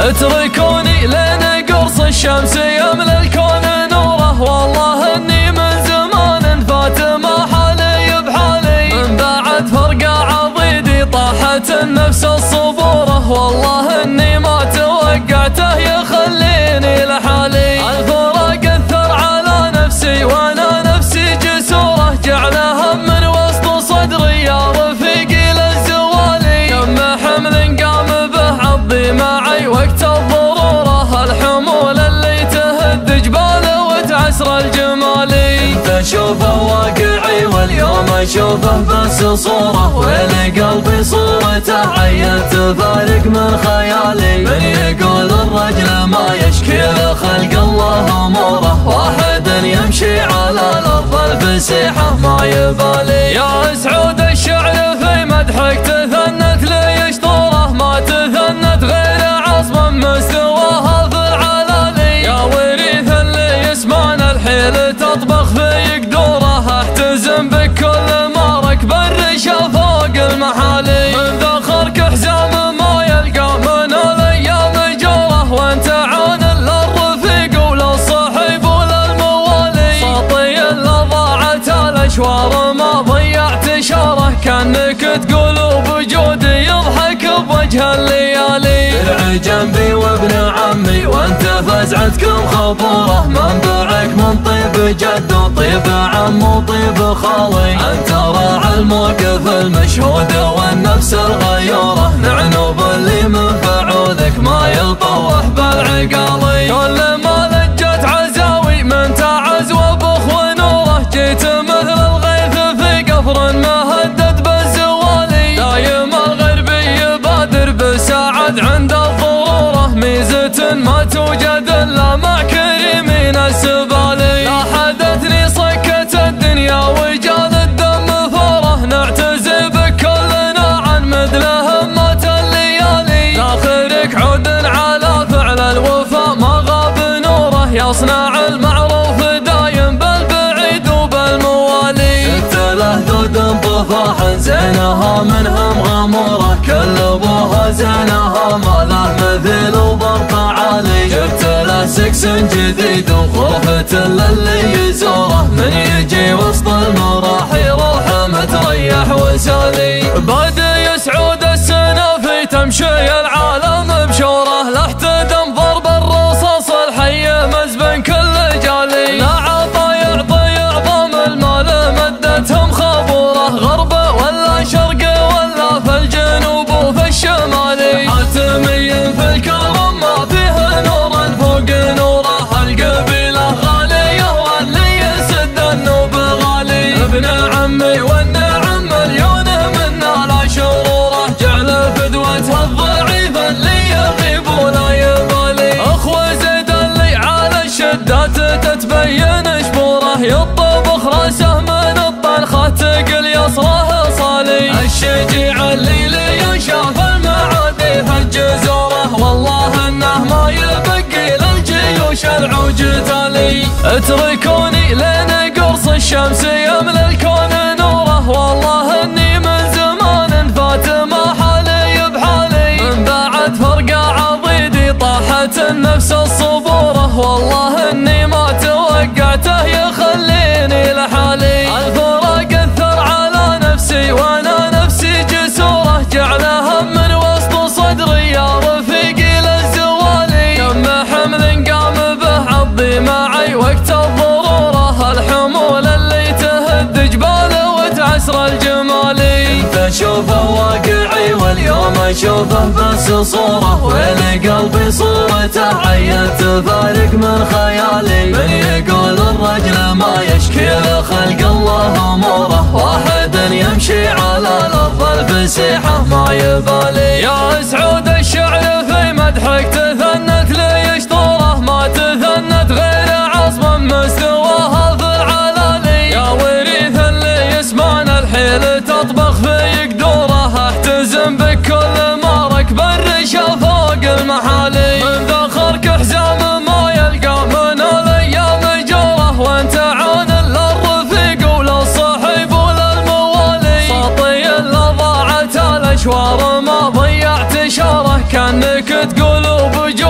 اتركوني لين قرص الشمس يملى الكون نوره، والله اني من زمان فات ما حالي بحالي، من بعد فرقة عضيدي طاحت النفس الصبوره، والله اني ما توقعته يخليني لحالي، الفراق اثر على نفسي وانا نفسي جسوره، جعلها من وسط صدري يا رفيقي للزوالي، كم حمل قام به عضي معي وقت الضروره، الحمول اللي تهد جباله وتعسر الجمالي، انت اشوفه واقعي واليوم اشوفه بس صوره، ويلي قلبي صورته عين تفارق من خيالي، من يقول الرجل ما يشكي لخلق الله اموره، واحد يمشي على الارض الفسيحه ما يبالي، يا سعود الشعر في مدحك تثنت لي شطوره، ما تثنت غير عصم مستواها في العلالي، يا وريث اللي يسمان الحيل تطبخ في قدوره، احتزم بك كل ما ركب الرشا فوق المحالي، من ذخرك حزام ما يلقى من الايام جوره، وانت عون للرفيق وللصحيب وللموالي، صاطي اللي ضاعت الاشوار ما ضيعت شاره، كانك تقول بوجودي يضحك بوجه الليالي، درع جنبي وابن عمي وانت فزعتكم خبوره، منبعك من طيب جد وطيب عم وطيب خالي، انت راعي الموقف المشهود والنفس الغيوره، نعنوب اللي من فعولك ما يطوح بالعقالي، كل ما لجت عزاوي من تعز وبخ ونوره، جيت مثل الغيث في قفر مهدد بالزوالي، دايم الغربي يبادر بساعد عند الضروره، ميزة ما توجد الا مع كريمين السبالي، لا حدثني صكة الدنيا وجال الدم فوره، نعتزي بك كلنا عن مثل همات الليالي، لاخرك عود على فعل الوفا ما غاب نوره، يصنع المعروف دايم بالبعيد وبالموالي، شفت له ذود بفاح زينها منهم غموره، كل ابوها زينها ما له مثيل وبرق عالي، جبت له سكس جديد وخوفة للي يزوره، من يجي وسط المراحي روحه متريح وسالي، بادي سعود السنافي تمشي العالم بشوره، لا احتدم ضرب الرصاص الحي مزبن كل جالي، لا عطا يعطي عظام المال مدتهم خبوره، غرب ولا شرق ولا في الجنوب وفي الشمالي، حاتمي في الكرم ما فيه نور فوق نوره، القبيله غاليه واللي يسد النوب غالي، ابن عمي والنعم مليون منا لا شروره، جعل فدوته الضعيف اللي يغيب ولا يبالي، اخوه زيد اللي على الشدات تتبين شبوره، يطبخ راسه من الطنخه تقل يصره صالي، الشجيع اللي ينشاف المعادي في الجزوره، والله انه ما يبقي للجيوش العوج تالي، اتركوني لين قرص الشمس يملى الكون نوره، والله اني من زمان فات ما حالي بحالي، من بعد فرقة عضيدي طاحت النفس الصبوره، والله اني ما توقعته يخليني لحالي، الفراق اثر على نفسي وانا نفسي جسوره، جعلها من وسط صدري يا رفيقي للزوالي، كم حمل قام به عضي معي وقت الضروره، الحمول اللي تهد جباله وتعسر الجمالي، انت اشوفه واقعي واليوم اشوفه بس صوره، ويلي قلبي صورته عين تفارق من خيالي، من يقول الرجل ما يشكي لخلق الله اموره، واحد يمشي على الارض الفسيحه ما يبالي، يا سعود الشعر في مدحك تثنت لي شطوره، ما تثنت غير عصم مستواها في العلالي، يا وريث اللي يسمان الحيل تطبخ في قدوره، احتزم بك كل ما ركب الرشا فوق المحالي، من ذخرك حزام ما يلقى من الايام جوره، وانت عون للرفيق وللصحيب وللموالي، صاطي اللي ضاعت الاشوار ما ضيعت شاره، كانك تقول بوجودي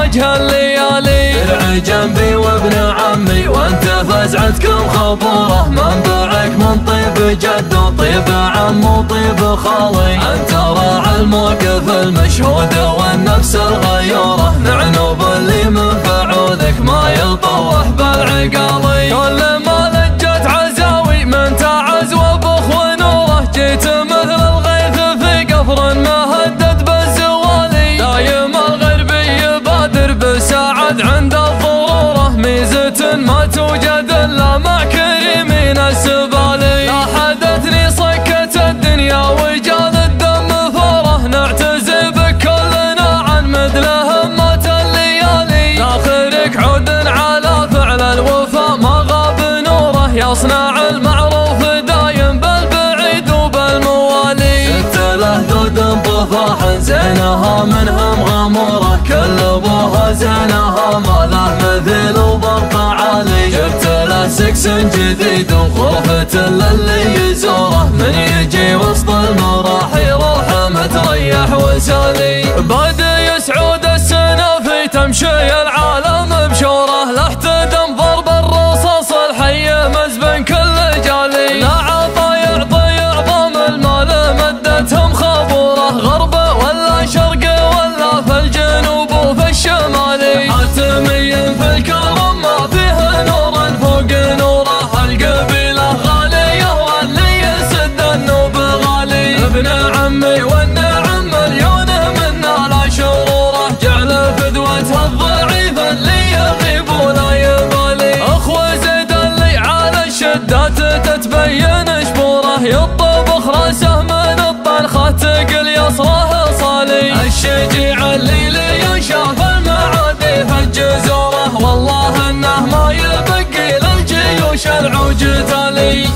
وجه الليالي. درعي جنبي وابن عمي وانت فزعتكم خبوره، منبعك من طيب جد وطيب عم وطيب خالي. انت راعي الموقف المشهود والنفس الغيوره، نعنوب اللي من فعولك ما يطوح بالعقالي. كل ما لجت عزاوي من تعز وبخ ونوره، جيت مثل الغيث في قفر مهدد بالزوالي. دايم الغربي يبادر بساعد عند الضروره، ميزة ما توجد الا مع كريمين السبالي. لا حدثني صكة الدنيا وجال الدم فوره، نعتزي بك كلنا عن مثل همات الليالي. لاخرك عود على فعل الوفا ما غاب نوره، يصنع المعروف دايم بالبعيد وبالموالي. شفت له ذود بفاح زينها منهم غموره، كل ابوها زينها ما له مثيل وبرقع عالي. جبت له سكس جديد وخوفة للي يزوره، من يجي وسط المراحي روحه متريح وسالي. بدا يسعود السنافي تمشي العالم بشوره، لا احتدم ضرب الرصاص الحي مزبن كل جالي. لا عطا يعطي اعظم المال مدتهم خبوره، غرب ولا شرق ولا في الجنوب وفي الشمالي. حاتمي في الكرم ما فيه نور فوق نوره، القبيله غاليه واللي يسد النوب غالي. ابن عمي والنعم مليون منا لا شروره، جعل فدوته الضعيف اللي يغيب ولا يبالي. اخوه زيد اللي على الشدات تتبين شبوره، يطبخ راسه من الطنخه تقل يصره صالي. الشجيع اللي ينشاف المعادي في الجزوره، والله انه ما يبقي للجيوش العوج تالي.